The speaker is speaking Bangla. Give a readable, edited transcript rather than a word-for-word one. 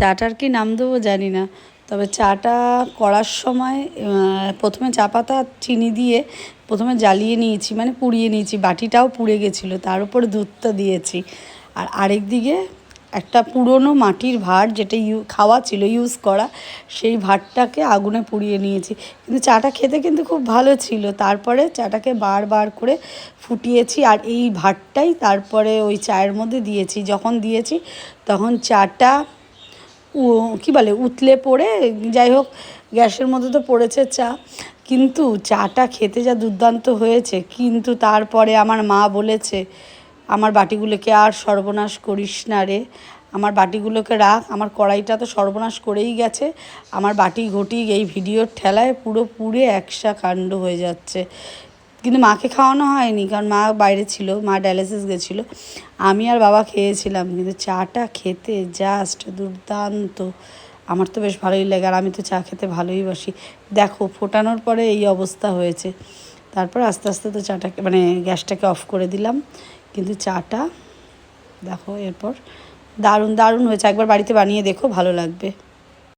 চাটার কি নাম দেবো জানি না, তবে চাটা করার সময় প্রথমে চা পাতা চিনি দিয়ে প্রথমে জ্বালিয়ে নিয়েছি, মানে পুড়িয়ে নিয়েছি, বাটিটাও পুড়ে গেছিলো, তার উপরে দুধটা দিয়েছি। আর আরেক দিকে একটা পুরনো মাটির ভাঁড়, যেটা খাওয়া ছিল, ইউজ করা, সেই ভাঁড়টাকে আগুনে পুড়িয়ে নিয়েছি। কিন্তু চাটা খেতে কিন্তু খুব ভালো ছিল। তারপরে চাটাকে বারবার করে ফুটিয়েছি, আর এই ভাঁড়টাই তারপরে ওই চায়ের মধ্যে দিয়েছি। যখন দিয়েছি তখন চাটা কী বলে উতলে পড়ে, যাই হোক গ্যাসের মধ্যে তো পড়েছে চা, কিন্তু চাটা খেতে যা দুর্দান্ত হয়েছে। কিন্তু তারপরে আমার মা বলেছে, আমার বাটিগুলোকে আর সর্বনাশ করিস না রে, আমার বাটিগুলোকে রাখ, আমার কড়াইটা তো সর্বনাশ করেই গেছে, আমার বাটি ঘটি এই ভিডিওর ঠেলায় পুরো পুড়ে একসা কাণ্ড হয়ে যাচ্ছে। কিন্তু মাকে খাওয়ানো হয়নি, কারণ মা বাইরে ছিল, মা ডায়ালিসিস গেছিলো, আমি আর বাবা খেয়েছিলাম। কিন্তু চাটা খেতে জাস্ট দুর্দান্ত, আমার তো বেশ ভালোই লাগে, আর আমি তো চা খেতে ভালোই বাসি। দেখো ফোটানোর পরে এই অবস্থা হয়েছে। তারপর আস্তে আস্তে তো চাটাকে মানে গ্যাসটাকে অফ করে দিলাম, কিন্তু চাটা দেখো এরপর দারুণ দারুণ হয়েছে। একবার বাড়িতে বানিয়ে দেখো, ভালো লাগবে।